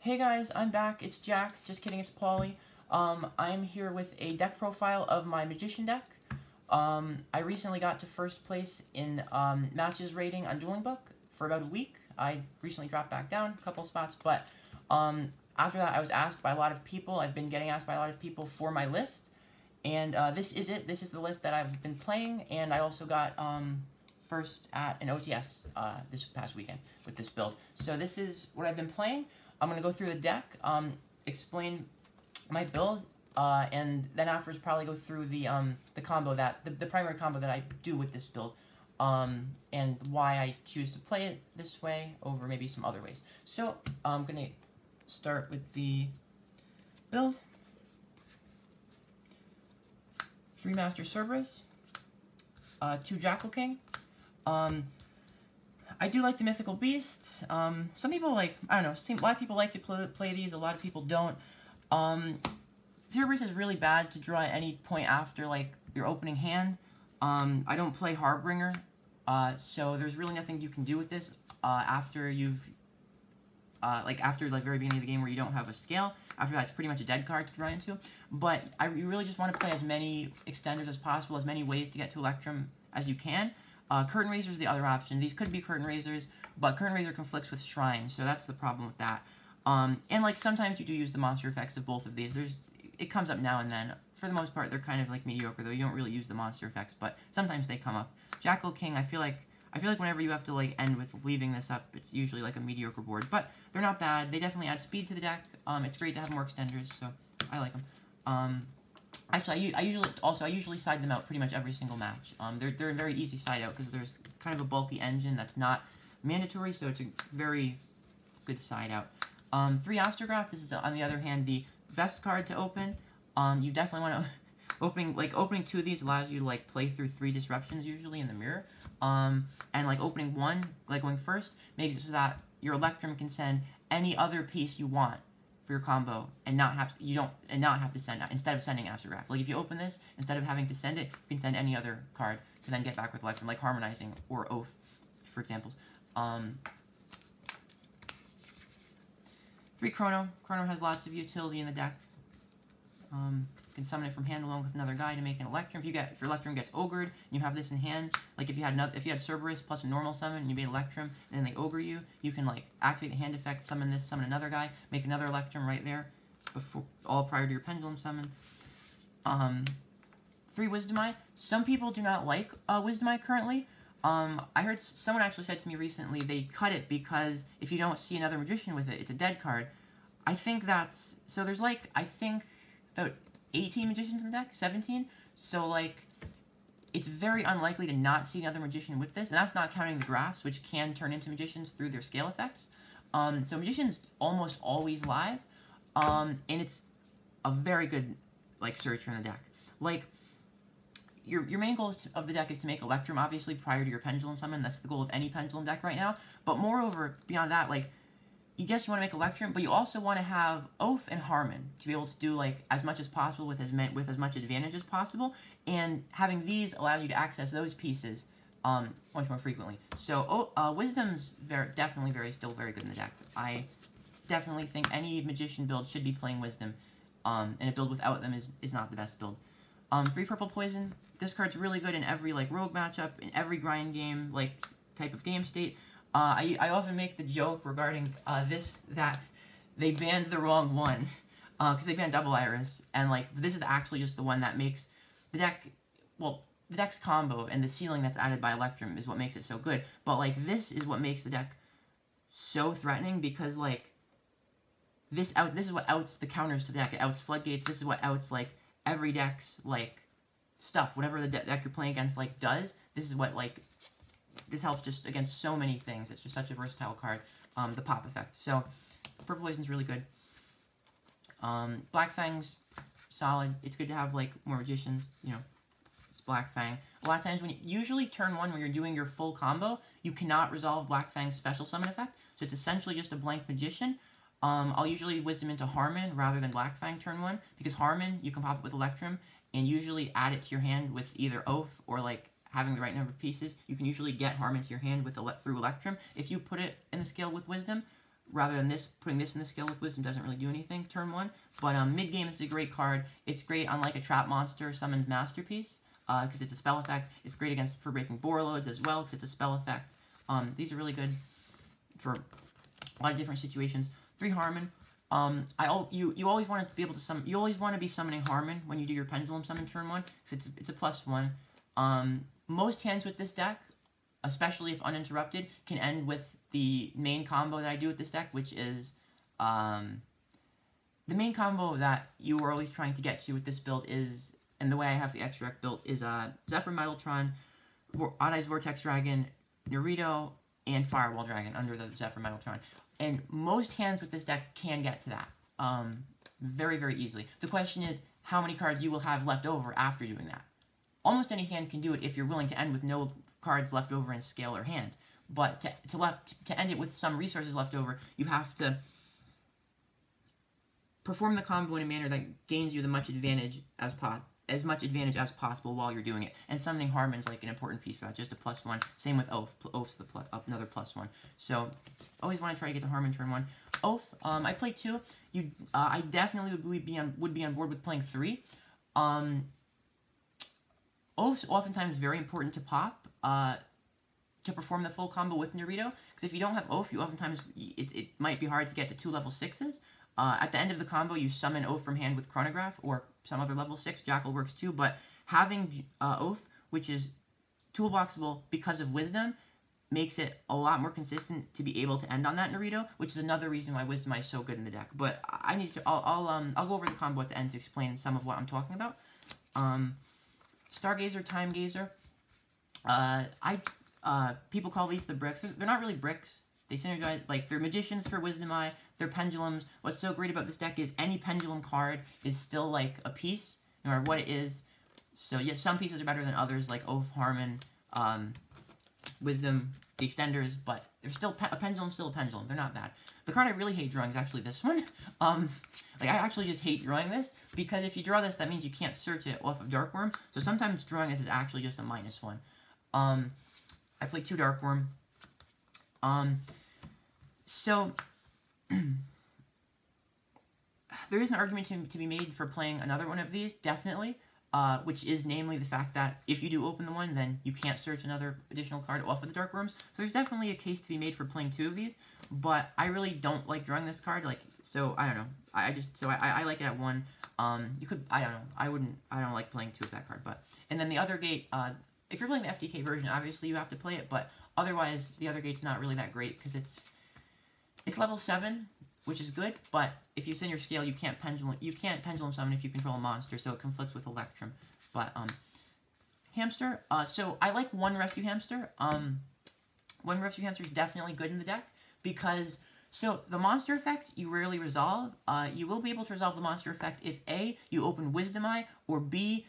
Hey guys, I'm back. It's Jack. Just kidding, it's Paulie. I'm here with a deck profile of my Magician deck. I recently got to first place in matches rating on Dueling Book for about a week. I recently dropped back down a couple spots, but after that I was asked by a lot of people. I've been getting asked by a lot of people for my list, and this is it. This is the list that I've been playing, and I also got first at an OTS this past weekend with this build. So this is what I've been playing. I'm going to go through the deck, explain my build, and then afterwards probably go through the combo the primary combo that I do with this build, and why I choose to play it this way over maybe some other ways. So I'm going to start with the build. 3 Master Cerberus, 2 Jackal King. I do like the Mythical Beasts. Some people a lot of people like to play these, a lot of people don't. Cerberus is really bad to draw at any point after, your opening hand. I don't play Harbinger, so there's really nothing you can do with this, after you've, after the very beginning of the game where you don't have a scale. After that, it's pretty much a dead card to draw into. But you really just want to play as many extenders as possible, as many ways to get to Electrum as you can. Curtain Raiser is the other option. These could be Curtain Raisers, but Curtain Raiser conflicts with Shrine, so that's the problem with that. And sometimes you do use the monster effects of both of these. It comes up now and then. For the most part, they're kind of mediocre, though. You don't really use the monster effects, but sometimes they come up. Jackal King, I feel like whenever you have to end with leaving this up, it's usually a mediocre board, but they're not bad. They definitely add speed to the deck. It's great to have more extenders, so I like them. Actually, I usually side them out pretty much every single match. They're a very easy side out because there's kind of a bulky engine that's not mandatory, so it's a very good side out. 3 Astrograph. This is, on the other hand, the best card to open. You definitely want to opening 2 of these allows you to play through 3 disruptions usually in the mirror. And opening 1, going first, makes it so that your Electrum can send any other piece you want for your combo and not have to send out instead of sending Astrograph. If you open this, instead of having to send it, you can send any other card to then get back with Electrum, like Harmonizing or Oath, for examples. 3 Chrono. Chrono has lots of utility in the deck. You can summon it from hand along with another guy to make an Electrum. If your Electrum gets ogred, and you have this in hand, if you had Cerberus plus a normal summon, and you made Electrum, and then they ogre you, you can activate the hand effect, summon this, summon another guy, make another Electrum right there, all prior to your Pendulum summon. 3 Wisdom Eye. Some people do not like Wisdom Eye currently. I heard someone actually said to me recently they cut it because if you don't see another Magician with it, it's a dead card. I think that's so. There's I think about 18 Magicians in the deck, 17. So it's very unlikely to not see another Magician with this, and that's not counting the graphs, which can turn into Magicians through their scale effects. So Magician's almost always live, and it's a very good searcher in the deck. Your main goal of the deck is to make Electrum, obviously, prior to your Pendulum summon. That's the goal of any Pendulum deck right now. But moreover, beyond that, you want to make Electrum, but you also want to have Oath and Harmon to be able to do as much as possible with as much advantage as possible. And having these allows you to access those pieces much more frequently. So Wisdom's definitely still very good in the deck. I definitely think any Magician build should be playing Wisdom, and a build without them is not the best build. 3 Purple Poison. This card's really good in every rogue matchup, in every grind game type of game state. I often make the joke regarding that they banned the wrong one, because they banned Double Iris, and this is actually just the one that makes the deck, the deck's combo and the ceiling that's added by Electrum is what makes it so good. But this is what makes the deck so threatening, because this is what outs the counters to the deck. It outs Floodgates. This is what outs every deck's stuff. Whatever the deck you're playing against does. This is what this helps just against so many things. It's just such a versatile card. The pop effect. So Purple Poison's really good. Black Fang's solid. It's good to have more Magicians. It's Black Fang. A lot of times usually turn 1 when you're doing your full combo, you cannot resolve Black Fang's special summon effect. So it's essentially just a blank Magician. I'll usually Wisdom into Harmon rather than Black Fang turn 1, because Harmon you can pop it with Electrum and usually add it to your hand with either Oath or having the right number of pieces. You can usually get Harmon to your hand through Electrum. If you put it in the scale with Wisdom, rather than this, putting this in the skill with Wisdom doesn't really do anything turn 1. But mid-game, it's a great card. It's great on like a Trap Monster Summoned Masterpiece, because it's a spell effect. It's great for breaking boar loads as well, because it's a spell effect. These are really good for a lot of different situations. 3 Harmon. You always want to be able to summon. You always want to be summoning Harmon when you do your Pendulum summon turn 1, because it's a +1. Most hands with this deck, especially if uninterrupted, can end with the main combo that I do with this deck, which is the main combo that you are always trying to get to with this build is, and the way I have the extract built is Zephyr Metaltron, Odd-Eyes Vortex Dragon, Naruto, and Firewall Dragon under the Zephyr Metaltron. And most hands with this deck can get to that very, very easily. The question is how many cards you will have left over after doing that. Almost any hand can do it if you're willing to end with no cards left over in scale or hand. But to end it with some resources left over, you have to perform the combo in a manner that gains you the much advantage as much advantage as possible while you're doing it. And summoning Harmon's like an important piece for that, just a +1. Same with Oath. Oath's another +1. So always want to try to get to Harmon turn 1. Oath, I play 2. I definitely would be on board with playing 3. Oath's oftentimes very important to pop to perform the full combo with Naruto, because if you don't have Oath, you oftentimes it might be hard to get to 2 level 6s. At the end of the combo, you summon Oath from hand with Chronograph or some other level 6. Jackal works too, but having Oath, which is toolboxable because of Wisdom, makes it a lot more consistent to be able to end on that Naruto, which is another reason why Wisdom is so good in the deck. But I'll go over the combo at the end to explain some of what I'm talking about. Stargazer, Time Gazer. People call these the bricks. They're not really bricks. They synergize, like, they're magicians for Wisdom Eye, they're pendulums. What's so great about this deck is any pendulum card is still, like, a piece, no matter what it is. So, yes, some pieces are better than others, like Oath, Harmon, Wisdom, the extenders, but they're still, a pendulum's still a pendulum. They're not bad. The card I really hate drawing is actually this one. I actually just hate drawing this, because if you draw this, that means you can't search it off of Darkworm. So sometimes drawing this is actually just a -1. I play 2 Darkworm. So, there is an argument to be made for playing another one of these, definitely, which is namely the fact that if you do open the one, then you can't search another additional card off of the Dark Worms. So there's definitely a case to be made for playing 2 of these, but I really don't like drawing this card, like, so, I don't know, I like it at 1. You could, I don't know, I don't like playing 2 of that card, but, and then the other gate, if you're playing the FTK version, obviously you have to play it, but otherwise, the other gate's not really that great, because it's level 7, which is good, but if it's in your scale, you can't pendulum summon if you control a monster, so it conflicts with Electrum. But, Hamster, so I like 1 Rescue Hamster. 1 Rescue Hamster is definitely good in the deck, because, so, the monster effect, you rarely resolve. You will be able to resolve the monster effect if A, you open Wisdom Eye, or B,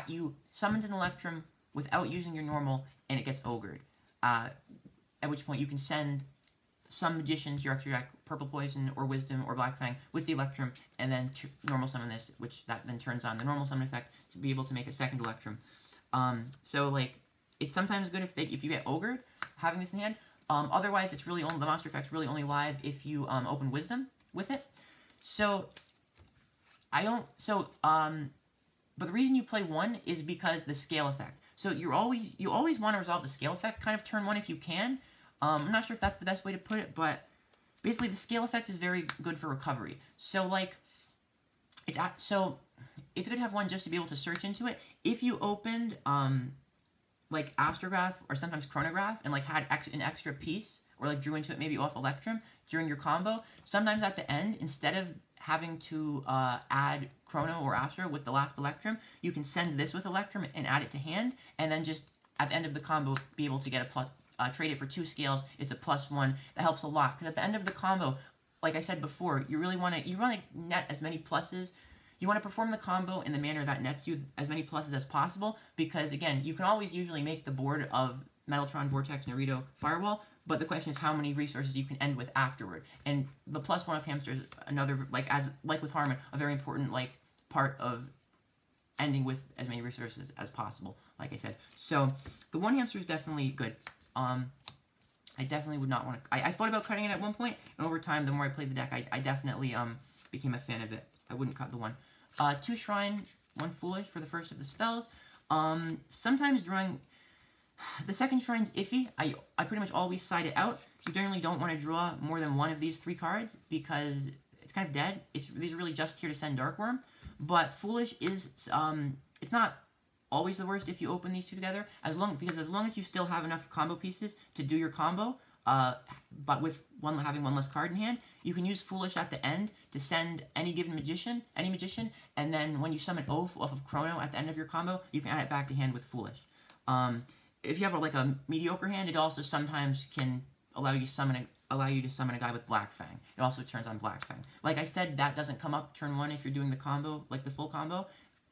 you summoned an Electrum without using your normal, and it gets ogred. At which point you can send some magician to your extra deck, Purple Poison, or Wisdom, or Black Fang, with the Electrum, and then normal summon this, which that then turns on the normal summon effect to be able to make a second Electrum. So, like, it's sometimes good if you get ogred, having this in hand. Otherwise, it's really only, the monster effect's really only live if you, open Wisdom with it. So, but the reason you play 1 is because the scale effect. So, you always want to resolve the scale effect kind of turn 1 if you can. I'm not sure if that's the best way to put it, but basically the scale effect is very good for recovery. So, like, it's good to have 1 just to be able to search into it. If you opened, like, Astrograph or sometimes Chronograph and, like, had an extra piece, or, like, drew into it maybe off Electrum during your combo, sometimes at the end, instead of having to add Chrono or Astro with the last Electrum, you can send this with Electrum and add it to hand, and then just at the end of the combo be able to get trade it for 2 scales. It's a +1. That helps a lot, because at the end of the combo, like I said before, you want to net as many pluses. You want to perform the combo in the manner that nets you as many pluses as possible, because again, you can always usually make the board of Metaltron, Vortex, Naruto, Firewall, but the question is how many resources you can end with afterward. And the +1 of Hamster is another, like with Harmon, a very important, like, part of ending with as many resources as possible, like I said. So the 1 Hamster is definitely good. I definitely would not want to. I thought about cutting it at one point, and over time, the more I played the deck, I definitely became a fan of it. I wouldn't cut the one. 2 Shrine, 1 Foolish for the first of the spells. Sometimes drawing the second Shrine's iffy. I pretty much always side it out. You generally don't want to draw more than one of these 3 cards because it's kind of dead. These are really just here to send Darkworm. But Foolish is it's not always the worst if you open these 2 together, because as long as you still have enough combo pieces to do your combo, but with having 1 less card in hand, you can use Foolish at the end to send any magician, and then when you summon Oath off of Chrono at the end of your combo, you can add it back to hand with Foolish. If you have a mediocre hand, it also sometimes can allow you to summon a guy with Black Fang. It also turns on Black Fang. Like I said, that doesn't come up turn 1 if you're doing the combo, like the full combo,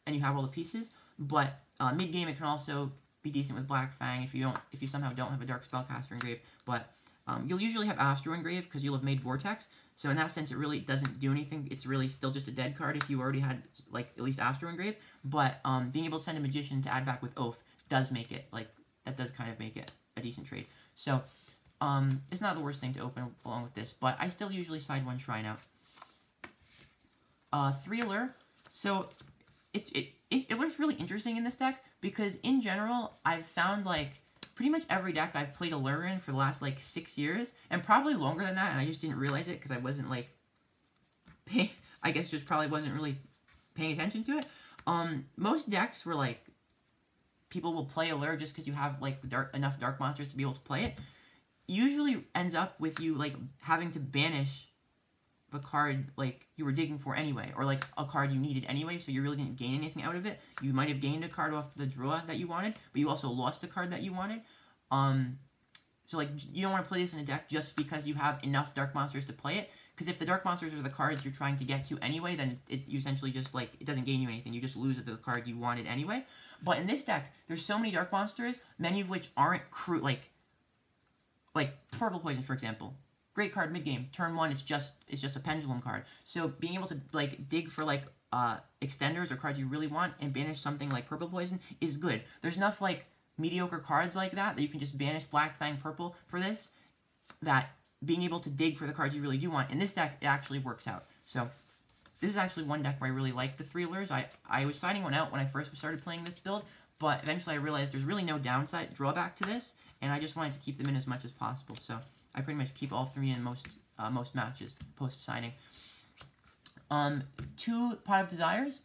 and you have all the pieces. But mid game, it can also be decent with Black Fang if you somehow don't have a Dark Spellcaster Engrave. But you'll usually have Astro Engrave because you'll have made Vortex. So in that sense, it really doesn't do anything. It's really still just a dead card if you already had like at least Astro Engrave. But being able to send a Magician to add back with Oath does make it that does kind of make it a decent trade. So it's not the worst thing to open along with this, but I still usually side 1 Shrine out. 3 Allure. So it looks really interesting in this deck because in general, I've found pretty much every deck I've played Allure in for the last 6 years, and probably longer than that, and I just didn't realize it because I wasn't I guess just probably wasn't really paying attention to it. Most decks were people will play Allure just because you have enough dark monsters to be able to play it. Usually ends up with you having to banish the card you were digging for anyway, or a card you needed anyway, so you really didn't gain anything out of it. You might have gained a card off the draw that you wanted, but you also lost a card that you wanted. So you don't want to play this in a deck just because you have enough dark monsters to play it, because if the dark monsters are the cards you're trying to get to anyway, then you essentially just it doesn't gain you anything. You just lose the card you wanted anyway. But in this deck, there's so many dark monsters, many of which aren't like Purple Poison, for example. Great card mid-game. Turn 1, it's just a Pendulum card. So being able to dig for extenders or cards you really want and banish something like Purple Poison is good. There's enough mediocre cards like that you can just banish Black Fang Purple for this, that being able to dig for the cards you really do want. In this deck, it actually works out. So this is actually one deck where I really like the 3 Allures. I was siding 1 out when I first started playing this build, but eventually I realized there's really no drawback to this, and I just wanted to keep them in as much as possible. So I pretty much keep all 3 in most matches post-signing. 2 Pot of Desires.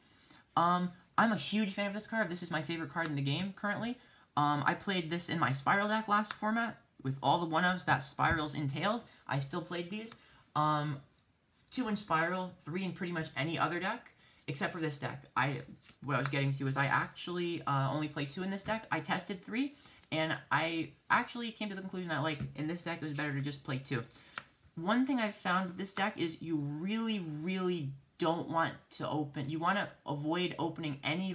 I'm a huge fan of this card. This is my favorite card in the game currently. I played this in my Spiral deck last format with all the 1-ofs that Spirals entailed. I still played these. 2 in Spiral, 3 in pretty much any other deck, except for this deck. What I was getting to is I actually only play 2 in this deck. I tested 3, and I actually came to the conclusion that, in this deck, it was better to just play 2. One thing I've found with this deck is you really, really don't want to open... You want to avoid opening any,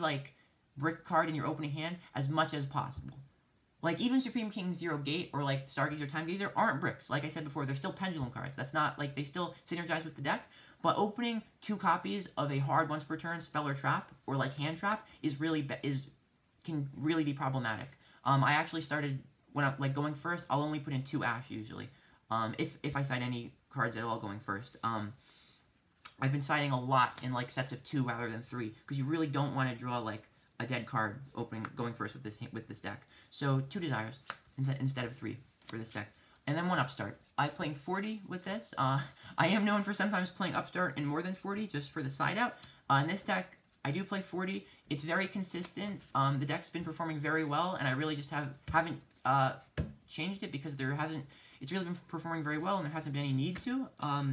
brick card in your opening hand as much as possible. Even Supreme King Zero Gate or, Stargazer Time Gazer aren't bricks. Like I said before, they're still Pendulum cards. That's not, they still synergize with the deck. But opening 2 copies of a hard once per turn spell or trap, or, hand trap, can really be problematic. I actually started, when I'm, going first, I'll only put in 2 Ash, usually. If I side any cards at all going first. I've been siding a lot in, sets of 2 rather than 3, because you really don't want to draw, a dead card going first with this deck. So 2 Desires instead of 3 for this deck. And then 1 Upstart. I'm playing 40 with this. I am known for sometimes playing Upstart in more than 40, just for the side out. In this deck, I do play 40. It's very consistent. The deck's been performing very well, and I really just haven't changed it because it's really been performing very well, and there hasn't been any need to.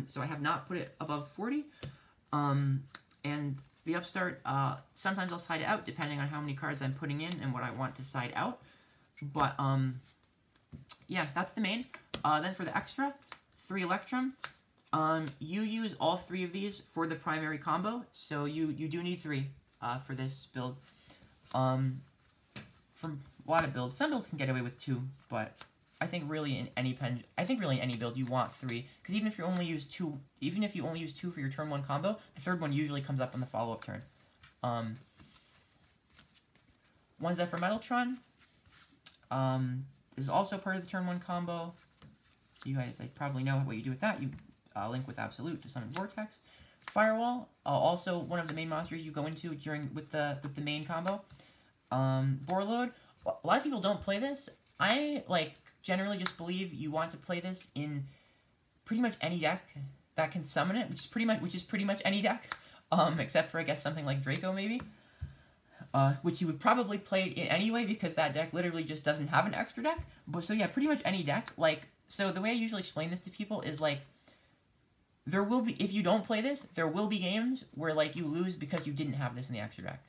So I have not put it above 40. And the Upstart, sometimes I'll side it out depending on how many cards I'm putting in and what I want to side out. But, yeah, that's the main. Then for the extra, 3 Electrum. You use all 3 of these for the primary combo, so you do need 3 for this build. For a lot of builds, some builds can get away with 2, but I think really in any build you want 3, because even if you only use 2 for your turn 1 combo, the third one usually comes up on the follow-up turn. 1 Zephyr Metaltron. This is also part of the turn 1 combo. You guys probably know what you do with that. You link with Absolute to summon Vortex. Firewall, also one of the main monsters you go into with the main combo. Borload, a lot of people don't play this. I generally just believe you want to play this in pretty much any deck that can summon it, which is pretty much any deck, except for I guess something like Draco maybe, which you would probably play it in anyway because that deck literally just doesn't have an extra deck. But so yeah, pretty much any deck. So the way I usually explain this to people is there will be, if you don't play this, there will be games where you lose because you didn't have this in the extra deck.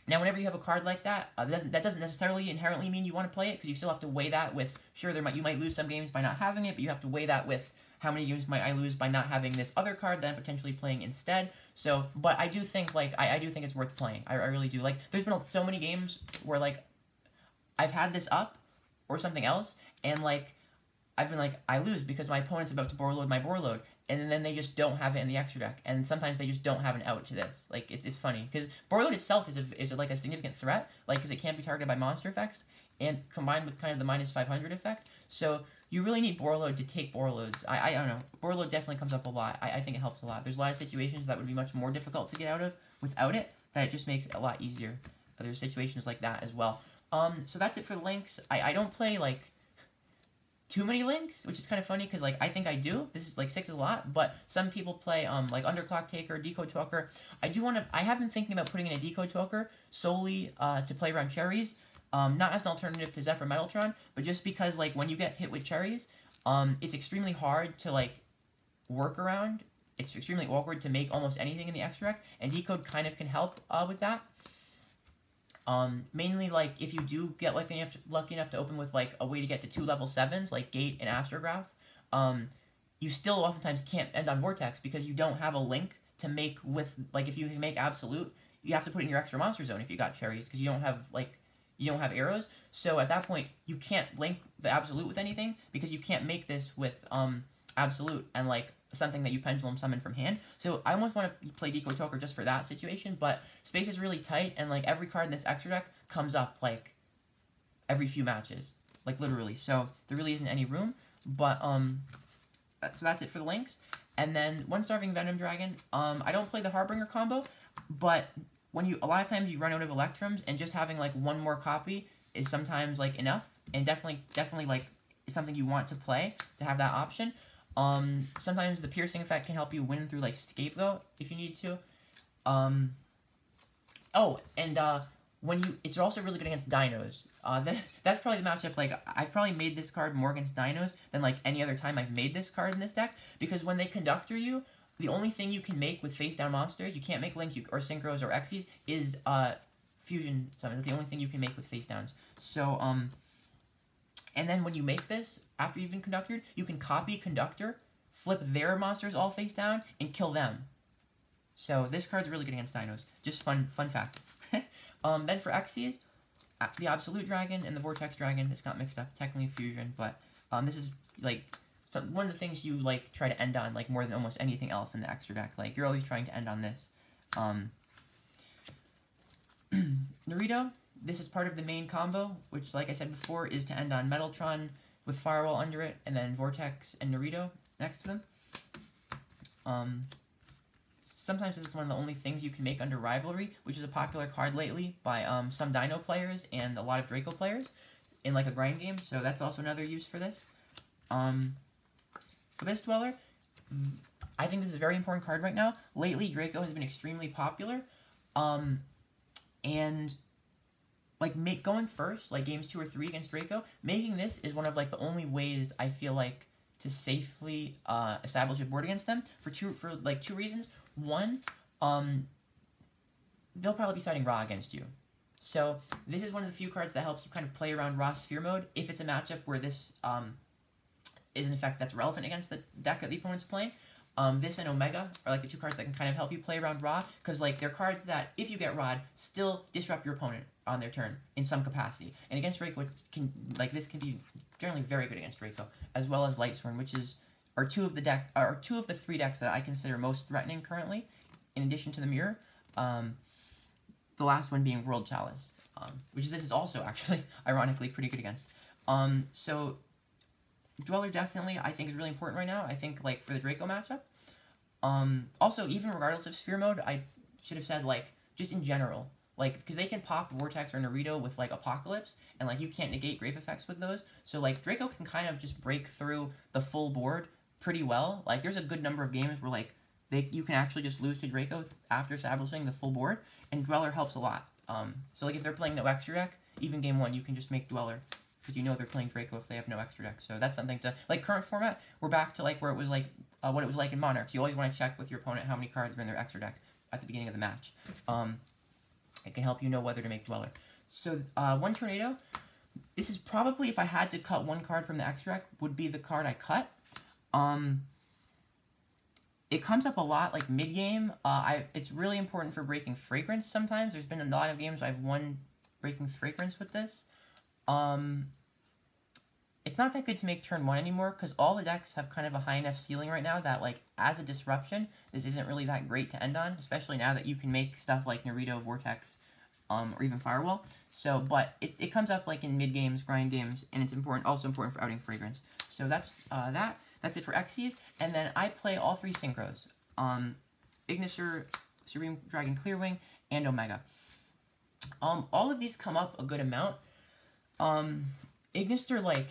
Now, whenever you have a card like that, that doesn't necessarily inherently mean you want to play it, because you still have to weigh that with, sure, you might lose some games by not having it, but you have to weigh that with how many games might I lose by not having this other card that I'm potentially playing instead. So, but I do think, I do think it's worth playing. I really do. There's been so many games where, I've had this up, or something else, and, I've been I lose because my opponent's about to Borload my Borload, and then they just don't have it in the extra deck, and sometimes they just don't have an out to this. It's funny, because Borload itself is a significant threat, because it can't be targeted by monster effects, and combined with kind of the minus 500 effect, so you really need Borload to take Borloads. I don't know, Borload definitely comes up a lot. I think it helps a lot. There's a lot of situations that would be much more difficult to get out of without it, that it just makes it a lot easier. There's situations like that as well. So that's it for the links. I don't play, too many links, which is kind of funny because I think I do. This is 6 is a lot, but some people play Underclock Taker, Decode Talker. I have been thinking about putting in a Decode Talker solely to play around cherries, not as an alternative to Zephyr Metaltron, but just because when you get hit with cherries, it's extremely hard to work around. It's extremely awkward to make almost anything in the extract, and Decode kind of can help with that. Mainly, if you do get lucky enough to open with, a way to get to 2 level 7s, like Gate and Astrograph, you still oftentimes can't end on Vortex because you don't have a link to make with, if you make Absolute, you have to put it in your extra monster zone if you got cherries, because you don't have arrows, so at that point, you can't link the Absolute with anything, because you can't make this with, Absolute, and, something that you Pendulum summon from hand. So I almost want to play Decode Talker just for that situation, but space is really tight, and every card in this extra deck comes up every few matches, literally. So there really isn't any room. But so that's it for the links. And then One Starving Venom Dragon. I don't play the Harbinger combo, but a lot of times you run out of Electrums, and just having one more copy is sometimes enough, and definitely is something you want to play to have that option. Sometimes the piercing effect can help you win through Scapegoat if you need to. It's also really good against Dinos. That's probably the matchup. I've probably made this card more against Dinos than any other time I've made this card in this deck, because when they Conductor you, the only thing you can make with face down monsters, you can't make Links or Synchros or Xyz, is Fusion Summons. That's the only thing you can make with face downs. So and then when you make this, after you've been Conductored, you can copy Conductor, flip their monsters all face down, and kill them. So this card's really good against Dinos. Just fun fact. Then for Xyz, the Absolute Dragon and the Vortex Dragon, this got mixed up. Technically Fusion, but this is one of the things you try to end on more than almost anything else in the extra deck. You're always trying to end on this. Naruto. This is part of the main combo, which, like I said before, is to end on Metaltron with Firewall under it, and then Vortex and Naruto next to them. Sometimes this is one of the only things you can make under Rivalry, which is a popular card lately by some Dino players and a lot of Draco players in a grind game, so that's also another use for this. Abyss Dweller, I think this is a very important card right now. Lately, Draco has been extremely popular, and going first, games 2 or 3 against Draco, making this is one of the only ways I feel to safely establish a board against them for two reasons. One, they'll probably be siding Ra against you. So this is one of the few cards that helps you kind of play around Ra Sphere mode if it's a matchup where this is an effect that's relevant against the deck that the opponent's playing. This and Omega are the 2 cards that can kind of help you play around Ra, because they're cards that, if you get Ra'd, still disrupt your opponent on their turn in some capacity. And against Draco, this can be generally very good against Draco, as well as Lightsworn, which are 2 of the 3 decks that I consider most threatening currently, in addition to the Mirror. The last one being World Chalice, which this is also actually ironically pretty good against. So Dweller definitely, I think, is really important right now. I think, like, for the Draco matchup. Also, even regardless of Sphere Mode, I should have said, like, just in general. Like, because they can pop Vortex or Naruto with, like, Apocalypse, and, like, you can't negate Grave effects with those. So, like, Draco can kind of just break through the full board pretty well. Like, there's a good number of games where, like, you can actually just lose to Draco after establishing the full board, and Dweller helps a lot. So, like, if they're playing no extra deck, even game 1, you can just make Dweller, because you know they're playing Draco if they have no extra deck. So that's something to, like, current format, we're back to, like, where it was, like, what it was like in Monarchs. You always want to check with your opponent how many cards are in their extra deck at the beginning of the match. It can help you know whether to make Dweller. So, one Tornado, this is probably, if I had to cut one card from the extra deck, would be the card I cut. It comes up a lot, like, mid-game. It's really important for breaking Fragrance sometimes. There's been a lot of games I've won breaking Fragrance with this. It's not that good to make turn 1 anymore, because all the decks have kind of a high enough ceiling right now that, like, as a disruption, this isn't really that great to end on, especially now that you can make stuff like Naruto, Vortex, or even Firewall. So, but it comes up, like, in mid-games, grind games, and it's also important for outing Fragrance. So that's that. That's it for Xyz, and then I play all 3 Synchros. Ignister, Supreme Dragon Clearwing, and Omega. All of these come up a good amount. Ignister, like,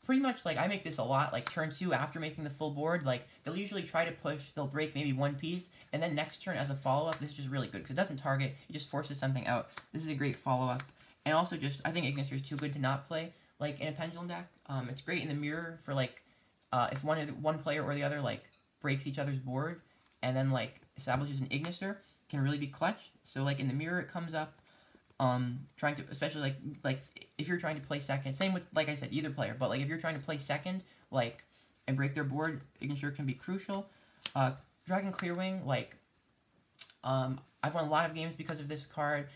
pretty much, like, I make this a lot, like, turn 2 after making the full board, like, they'll usually try to push, they'll break maybe one piece, and then next turn as a follow-up, this is just really good, because it doesn't target, it just forces something out. This is a great follow-up, and also just, I think Ignister is too good to not play, like, in a Pendulum deck. It's great in the mirror for, like, if one player or the other, like, breaks each other's board, and then, like, establishes an Ignister, can really be clutch. So, like, in the mirror it comes up, trying to, especially, like, if you're trying to play second, same with, like I said, either player, but, like, if you're trying to play second, like, and break their board, Ignister can be crucial. Dragon Clearwing, like, I've won a lot of games because of this card.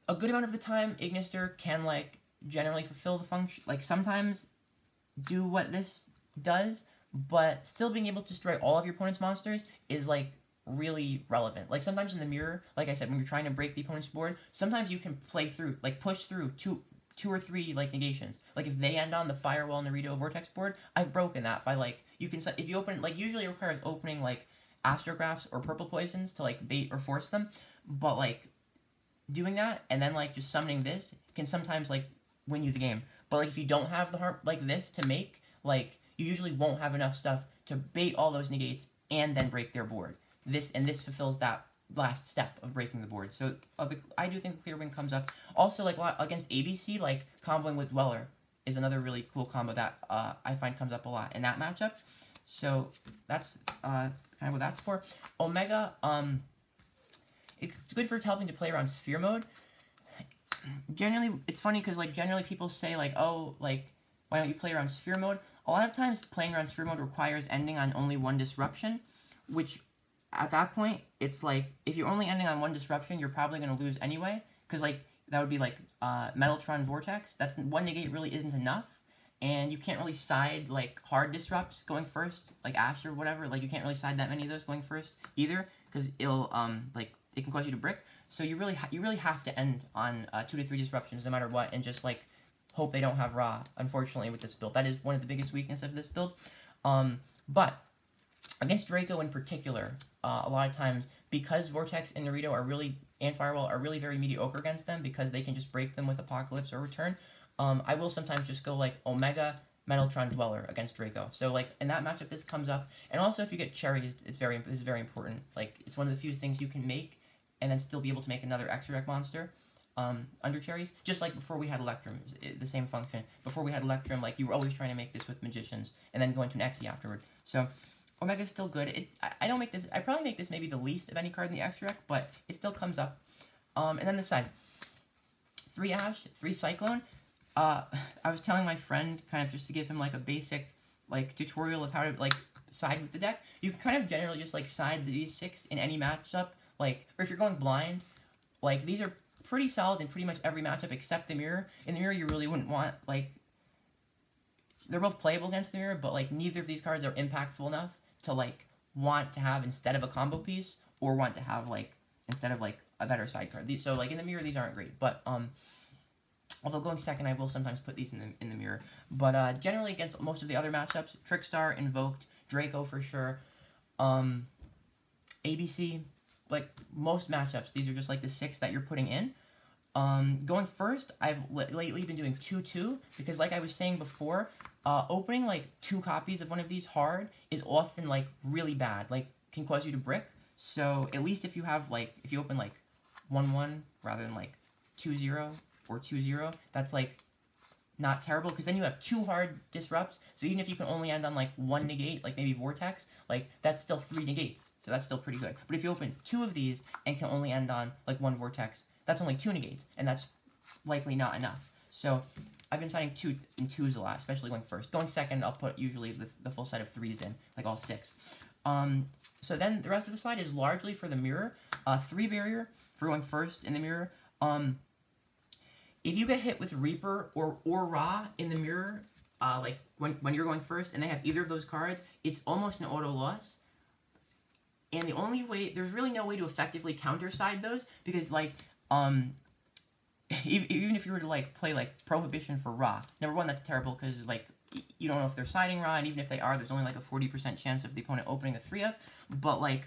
A good amount of the time, Ignister can, like, generally fulfill the function, like, sometimes do what this does, but still being able to destroy all of your opponent's monsters is, like, really relevant. Like, sometimes in the mirror, like I said, when you're trying to break the opponent's board, sometimes you can play through, like, push through two or three, like, negations. Like, if they end on the Firewall, Naruto, Vortex board, I've broken that by, like, you can, if you open, like, usually it requires opening, like, Astrographs or Purple Poisons to, like, bait or force them, but, like, doing that, and then, like, just summoning this can sometimes, like, win you the game. But, like, if you don't have the harm, like, this to make, like, you usually won't have enough stuff to bait all those negates and then break their board. This fulfills that last step of breaking the board. So I do think the Clearwing comes up. Also, like, against ABC, like, comboing with Dweller is another really cool combo that I find comes up a lot in that matchup. So that's kind of what that's for. Omega, it's good for helping to play around Sphere Mode. Generally, it's funny because, like, generally people say, like, oh, like, why don't you play around Sphere Mode? A lot of times playing around Sphere Mode requires ending on only one disruption, which at that point, it's like, if you're only ending on one disruption, you're probably going to lose anyway, because, like, that would be, like, Metaltron Vortex. That's one negate really isn't enough, and you can't really side, like, hard disrupts going first, like Ash or whatever. Like, you can't really side that many of those going first either, because it'll, like, it can cause you to brick. So you really have to end on 2 to 3 disruptions no matter what, and just, like, hope they don't have Ra, unfortunately, with this build. That is one of the biggest weaknesses of this build. But against Draco in particular, a lot of times, because Vortex and Naruto are really, and Firewall are really very mediocre against them, because they can just break them with Apocalypse or Return, I will sometimes just go, like, Omega, Metaltron, Dweller against Draco. So, like, in that matchup, this comes up. And also, if you get Cherries, this is very important. Like, it's one of the few things you can make and then still be able to make another extra deck monster under Cherries. Just like before we had Electrum, the same function. Before we had Electrum, like, you were always trying to make this with Magicians and then go into an Xe afterward. So Omega's still good. I don't make this, I probably make this maybe the least of any card in the extra deck, but it still comes up. And then the side. 3 Ash, 3 Cyclone. I was telling my friend, kind of just to give him, like, a basic, like, tutorial of how to, like, side with the deck. You can kind of generally just, like, side these 6 in any matchup, like, or if you're going blind, like, these are pretty solid in pretty much every matchup except the mirror. In the mirror, you really wouldn't want, like, they're both playable against the mirror, but, like, neither of these cards are impactful enough to, like, want to have instead of a combo piece, or want to have, like, instead of, like, a better side card. So, like, in the mirror, these aren't great, but, Although going second, I will sometimes put these in the mirror. But generally against most of the other matchups, Trickstar, Invoked, Draco for sure, ABC, like most matchups, these are just like the 6 that you're putting in. Going first, I've lately been doing 2-2 because, like I was saying before, opening like 2 copies of one of these hard is often like really bad, like can cause you to brick. So at least if you have like, if you open like 1-1 rather than like 2-0 or 2-0, that's like not terrible because then you have 2 hard disrupts. So even if you can only end on like 1 negate, like maybe Vortex, like that's still 3 negates. So that's still pretty good. But if you open 2 of these and can only end on like 1 Vortex, that's only 2 negates, and that's likely not enough. So I've been signing 2 and 2s a lot, especially going first. Going second, I'll put usually the full set of 3s in, like all 6. So then the rest of the slide is largely for the mirror. 3 barrier for going first in the mirror. If you get hit with Reaper or Ra in the mirror, like when you're going first and they have either of those cards, it's almost an auto loss. And the only way, there's really no way to effectively counterside those because like, even if you were to like play like Prohibition for Ra, number one, that's terrible because like you don't know if they're siding Ra, and even if they are, there's only like a 40% chance of the opponent opening a 3F. But like,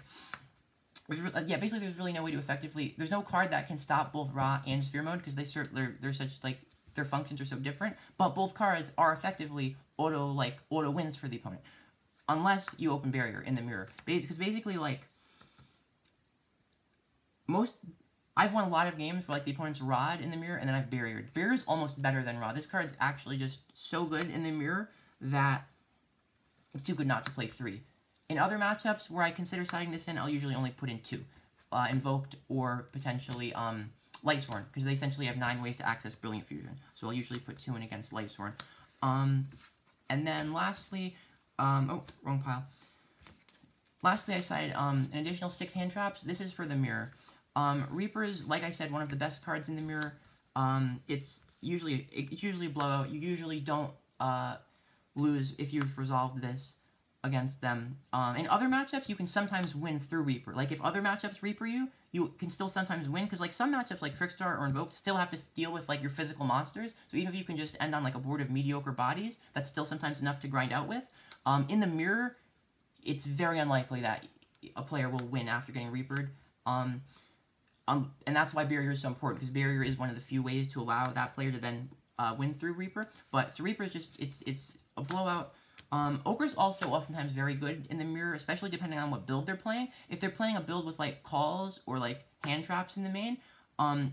yeah, basically there's really no way to effectively. There's no card that can stop both Ra and Sphere Mode because they're such like their functions are so different. But both cards are effectively auto wins for the opponent, unless you open Barrier in the mirror. Because basically like I've won a lot of games where like the opponent's Rod in the mirror and then I've Barriered. Barrier's almost better than Rod. This card's actually just so good in the mirror that it's too good not to play 3. In other matchups where I consider siding this in, I'll usually only put in 2. Invoked or potentially Lightsworn, because they essentially have 9 ways to access Brilliant Fusion. So I'll usually put 2 in against Lightsworn. And then lastly, oh, wrong pile. Lastly, I side an additional 6 hand traps. This is for the mirror. Reaper is, like I said, one of the best cards in the mirror. It's usually a blowout. You usually don't lose if you've resolved this against them. In other matchups, you can sometimes win through Reaper. Like if other matchups Reaper you, you can still sometimes win because like some matchups like Trickstar or Invoked still have to deal with like your physical monsters. So even if you can just end on like a board of mediocre bodies, that's still sometimes enough to grind out with. In the mirror, it's very unlikely that a player will win after getting Reapered. And that's why Barrier is so important, because Barrier is one of the few ways to allow that player to then win through Reaper. But so Reaper is just it's a blowout. Ogre's also oftentimes very good in the mirror, especially depending on what build they're playing. If they're playing a build with like calls or like hand traps in the main,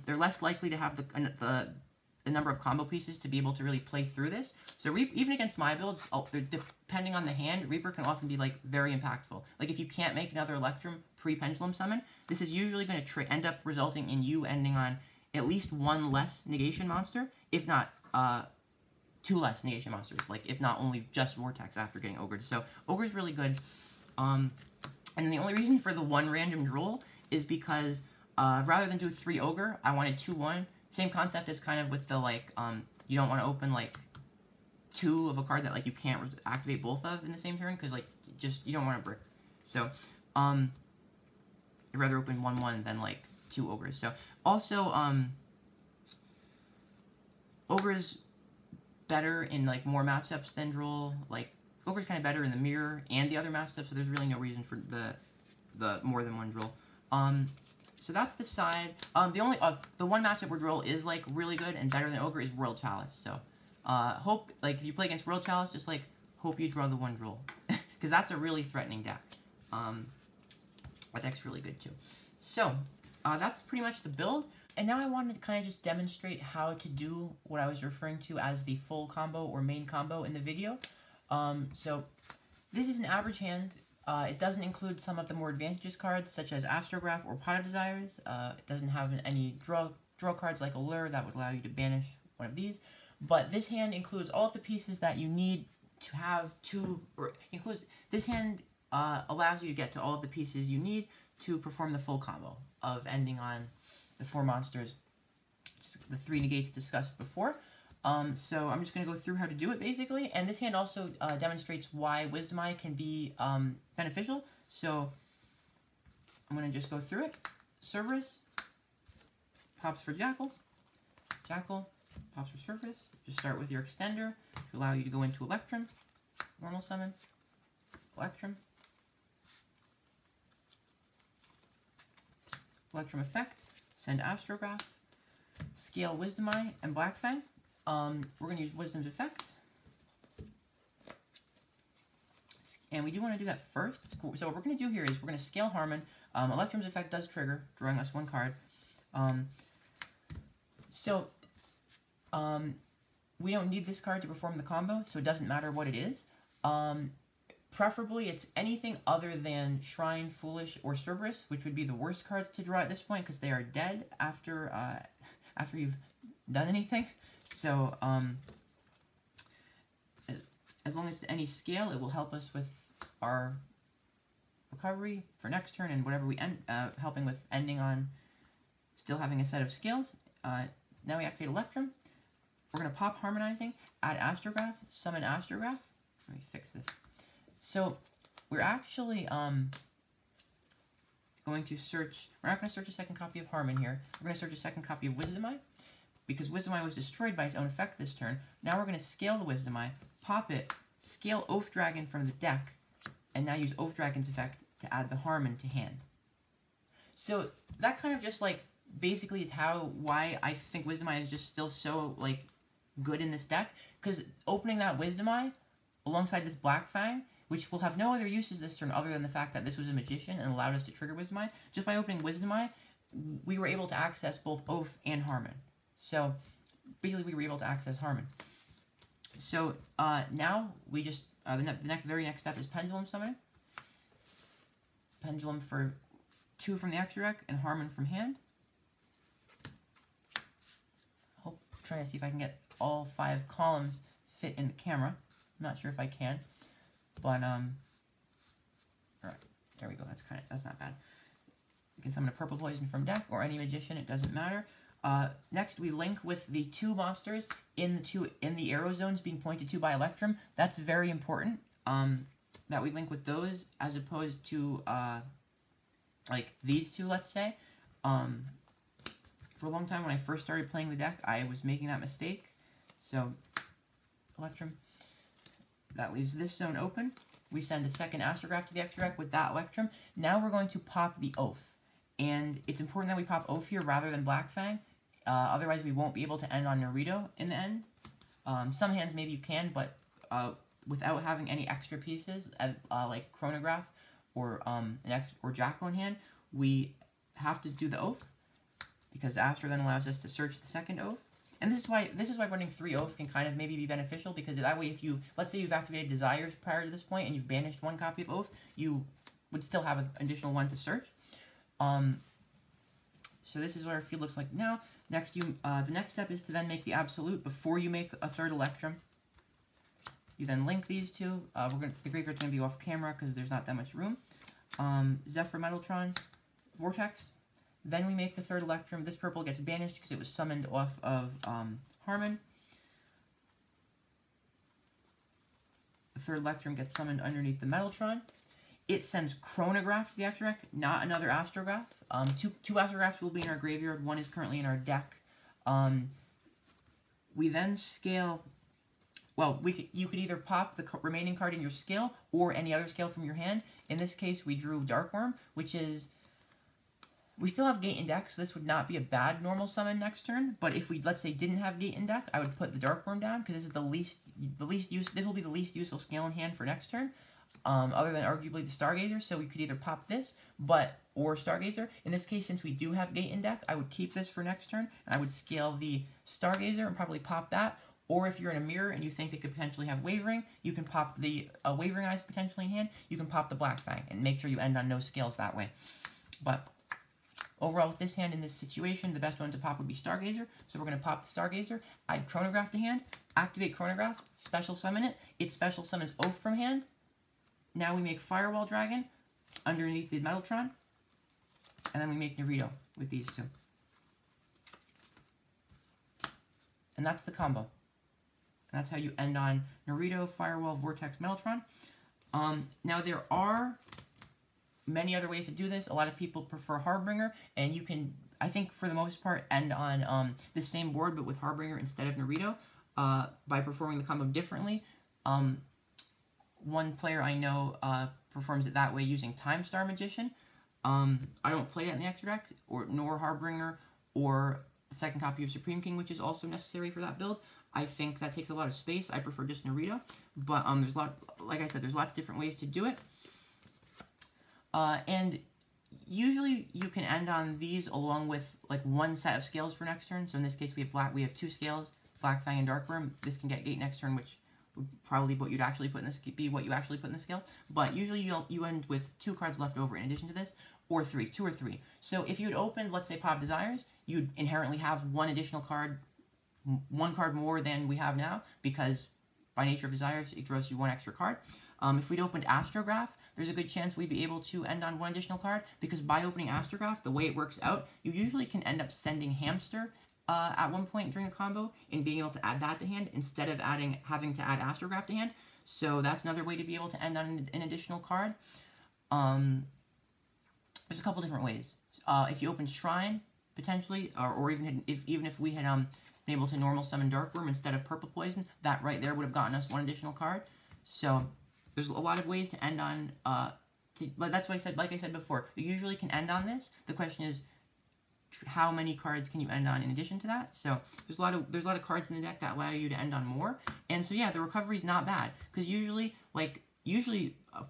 they're less likely to have the number of combo pieces to be able to really play through this. So even against my builds, depending on the hand, Reaper can often be like very impactful. Like if you can't make another Electrum pre-Pendulum summon, this is usually going to end up resulting in you ending on at least 1 less negation monster, if not 2 less negation monsters. Like if not only just Vortex after getting Ogre. So Ogre's really good. And then the only reason for the 1 random roll is because rather than do 3 Ogre, I wanted 2-1. Same concept as kind of with the like you don't want to open like 2 of a card that like you can't activate both of in the same turn because like just you don't want to brick. So I'd rather open 1-1 than like 2 Ogres. So also Ogre's better in like more matchups than Droll. Like Ogre's kind of better in the mirror and the other matchups, so there's really no reason for the more than 1 Droll. So that's the side. The one matchup where Droll is like really good and better than Ogre is Royal Chalice. So hope like if you play against Royal Chalice, just like hope you draw the 1 Droll because that's a really threatening deck. That deck's really good too. So that's pretty much the build. And now I wanted to kind of just demonstrate how to do what I was referring to as the full combo or main combo in the video. So this is an average hand. It doesn't include some of the more advantageous cards, such as Astrograph or Pot of Desires. It doesn't have any draw cards like Allure that would allow you to banish one of these. But this hand includes all of the pieces that you need to have this hand allows you to get to all of the pieces you need to perform the full combo of ending on the 4 monsters, the 3 negates discussed before. So I'm just going to go through how to do it, basically. And this hand also demonstrates why Wisdom Eye can be beneficial. So I'm going to just go through it. Cerberus pops for Jackal. Jackal pops for surface. Just start with your extender to allow you to go into Electrum, normal summon, Electrum, Electrum effect, send Astrograph, scale Wisdom Eye, and Black Fang. We're going to use Wisdom's effect. And we do want to do that first. So what we're going to do here is we're going to scale Harmon. Electrum's effect does trigger, drawing us one card. We don't need this card to perform the combo, so it doesn't matter what it is. Preferably, it's anything other than Shrine, Foolish, or Cerberus, which would be the worst cards to draw at this point because they are dead after after you've done anything. So as long as any scale, it will help us with our recovery for next turn and whatever we end, helping with ending on still having a set of scales. Now we activate Electrum. We're going to pop Harmonizing, add Astrograph, summon Astrograph. Let me fix this. So we're actually going to search, we're not going to search a second copy of Harmon here. We're going to search a second copy of Wisdom Eye, because Wisdom Eye was destroyed by its own effect this turn. Now we're going to scale the Wisdom Eye, pop it, scale Oath Dragon from the deck, and now use Oath Dragon's effect to add the Harmon to hand. So that kind of just like basically is why I think Wisdom Eye is just still so like good in this deck, because opening that Wisdom Eye alongside this Black Fang, which will have no other uses this turn other than the fact that this was a magician and allowed us to trigger Wisdom Eye, just by opening Wisdom Eye, we were able to access both Oath and Harmon. So basically we were able to access Harmon. So now we just, the very next step is Pendulum summoning. Pendulum for 2 from the extra deck and Harmon from hand. Trying to see if I can get all 5 columns fit in the camera. I'm not sure if I can, but all right, there we go. That's not bad. You can summon a purple poison from deck or any magician. It doesn't matter. Next, we link with the 2 monsters in the arrow zones being pointed to by Electrum. That's very important. That we link with those as opposed to like these 2, let's say. For a long time when I first started playing the deck, I was making that mistake. So, Electrum. That leaves this zone open. We send a second Astrograph to the extra deck with that Electrum. Now we're going to pop the Oath. And it's important that we pop Oath here rather than Black Fang. Otherwise, we won't be able to end on Naruto in the end. Some hands maybe you can, but without having any extra pieces, like Chronograph or Jackal in hand, we have to do the Oath, because Astro then allows us to search the second Oath. And this is why running 3 Oath can kind of maybe be beneficial, because that way if you, let's say you've activated Desires prior to this point and you've banished 1 copy of Oath, you would still have an additional 1 to search. So this is what our field looks like now. Next, the next step is to then make the Absolute before you make a third Electrum. You then link these 2. The graveyard's going to be off camera because there's not that much room. Zephyr Metaltron, Vortex. Then we make the third Electrum. This purple gets banished because it was summoned off of Harmon. The third Electrum gets summoned underneath the Metaltron. It sends Chronograph to the extra deck, not another Astrograph. Two Astrographs will be in our graveyard. 1 is currently in our deck. We then scale... Well, you could either pop the remaining card in your scale or any other scale from your hand. In this case, we drew Darkworm, which is... We still have Gate in deck, so this would not be a bad normal summon next turn. But if we, let's say, didn't have Gate in deck, I would put the Darkworm down, because this is the least use. This will be the least useful scale in hand for next turn, other than arguably the Stargazer. So we could either pop this, or Stargazer. In this case, since we do have Gate in deck, I would keep this for next turn, and I would scale the Stargazer and probably pop that. Or if you're in a mirror and you think they could potentially have Wavering, you can pop the Wavering Eyes potentially in hand. You can pop the Black Fang and make sure you end on no scales that way. But overall, with this hand in this situation, the best one to pop would be Stargazer. So we're going to pop the Stargazer, add Chronograph to hand, activate Chronograph, special summon it. It special summons Oath from hand. Now we make Firewall Dragon underneath the Metaltron. And then we make Naruto with these 2. And that's the combo. And that's how you end on Naruto, Firewall, Vortex, Metaltron. Now there are many other ways to do this. A lot of people prefer Harbinger, and you can I think for the most part, end on the same board but with Harbinger instead of Naruto by performing the combo differently. One player I know performs it that way using Time Star Magician. I don't play that in the extra deck, nor Harbinger, or the second copy of Supreme King, which is also necessary for that build. I think that takes a lot of space. I prefer just Naruto, but there's a lot, like I said, there's lots of different ways to do it. And usually you can end on these along with like one set of scales for next turn. So in this case we have two scales, Black Fang and Dark Worm. This can get gate next turn, which would probably what you'd actually put in this what you actually put in the scale. But usually you end with 2 cards left over in addition to this, or 2 or 3. So if you had opened, let's say, Pot of Desires, you'd inherently have one additional card, one card more than we have now, because by nature of Desires, it draws you 1 extra card. If we'd opened Astrograph, there's a good chance we'd be able to end on 1 additional card, because by opening Astrograph, the way it works out, you usually can end up sending Hamster at one point during a combo and being able to add that to hand instead of having to add Astrograph to hand. So that's another way to be able to end on an additional card. There's a couple different ways. If you open Shrine, potentially, or even if we had been able to normal summon Dark Worm instead of Purple Poison, that right there would have gotten us 1 additional card. So there's a lot of ways to end on. That's why I said, like I said before, you usually can end on this. The question is, how many cards can you end on in addition to that? So there's a lot of cards in the deck that allow you to end on more. And so yeah, the recovery is not bad, because usually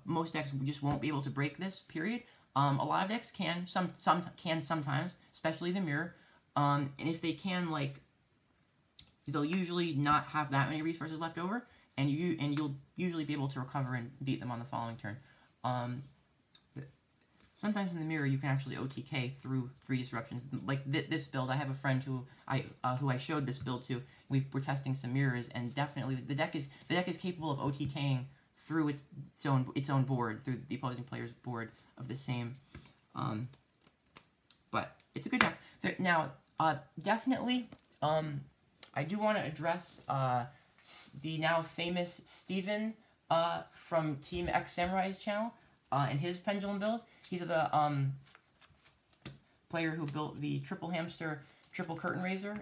most decks just won't be able to break this. Period. A lot of decks can, some can sometimes, especially the Mirror. And if they can, they'll usually not have that many resources left over, and you'll usually be able to recover and beat them on the following turn. Sometimes in the Mirror you can actually OTK through 3 disruptions. Like this build, I have a friend who I showed this build to. We're testing some Mirrors, and definitely the deck is capable of OTKing through its own board, through the opposing player's board of the same. But it's a good deck. Now, definitely, I do want to address the now famous Steven from Team X Samurai's channel and his Pendulum build. He's the player who built the Triple Hamster, Triple Curtain Raiser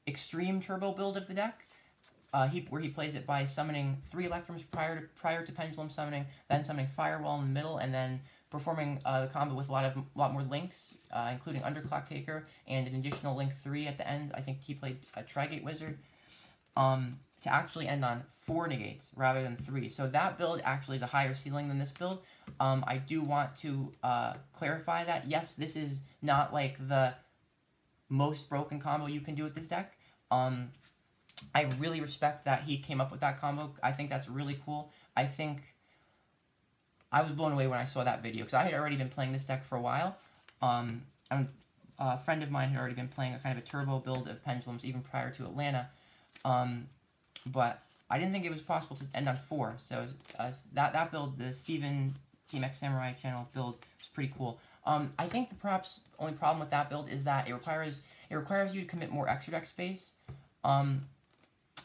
Extreme Turbo build of the deck. Where he plays it by summoning 3 Electrums prior to Pendulum summoning, then summoning Firewall in the middle, and then performing the combo with a lot more links, including Underclock Taker and an additional link 3 at the end. I think he played a Trigate Wizard to actually end on 4 negates rather than 3. So that build actually is a higher ceiling than this build. I do want to clarify that yes, this is not like the most broken combo you can do with this deck. I really respect that he came up with that combo. I think that's really cool. I think I was blown away when I saw that video, because I had already been playing this deck for a while. And a friend of mine had already been playing a kind of a turbo build of Pendulums even prior to Atlanta. But I didn't think it was possible to end on 4. So that build, the Steven Team X Samurai channel build, was pretty cool. I think perhaps the only problem with that build is that it requires you to commit more extra deck space.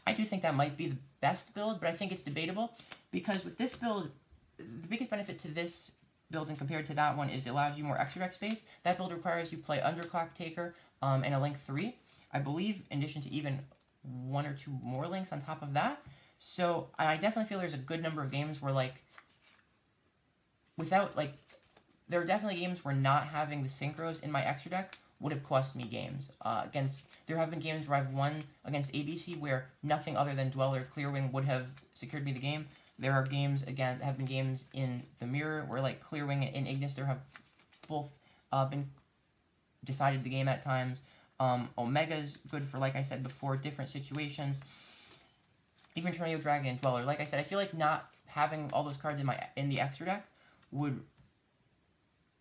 I do think that might be the best build, but I think it's debatable, because with this build, the biggest benefit to this build and compared to that one is it allows you more extra deck space. That build requires you play Underclock Taker and a link 3, I believe, in addition to even 1 or 2 more links on top of that. So I definitely feel there's a good number of games where there are definitely games where not having the synchros in my extra deck would have cost me games. There have been games where I've won against ABC where nothing other than Dweller Clearwing would have secured me the game. There are games, again, have been games in the Mirror where Clearwing and Ignis there have both been decided the game at times. Omega's good for, like I said before, different situations. Even Tornado Dragon and Dweller. Like I said, I feel like not having all those cards in the extra deck would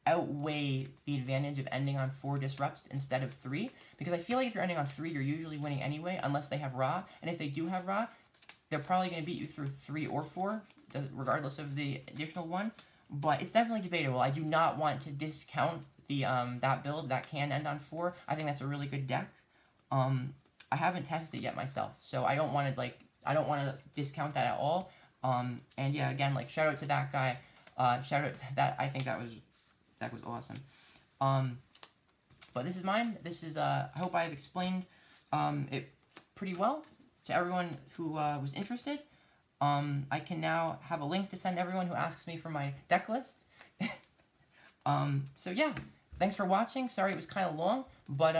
outweigh the advantage of ending on 4 disrupts instead of 3, because I feel like if you're ending on 3, you're usually winning anyway, unless they have Ra, and if they do have Ra, they're probably going to beat you through 3 or 4, regardless of the additional 1, but it's definitely debatable. I do not want to discount the that build that can end on 4. I think that's a really good deck. I haven't tested it yet myself, so I don't want to discount that at all. And yeah, again, shout out to that guy. Shout out to that. I think that was awesome. But this is mine. This is, I hope I've explained it pretty well to everyone who was interested. I can now have a link to send everyone who asks me for my deck list. So yeah, thanks for watching. Sorry it was kind of long, but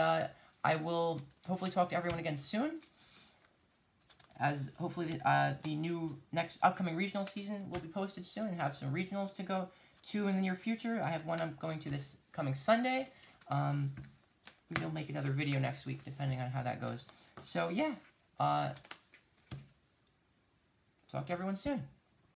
I will hopefully talk to everyone again soon. As hopefully the new next upcoming regional season will be posted soon, and have some regionals to go to in the near future. I have one I'm going to this coming Sunday. Maybe I'll make another video next week, depending on how that goes. So yeah, talk to everyone soon.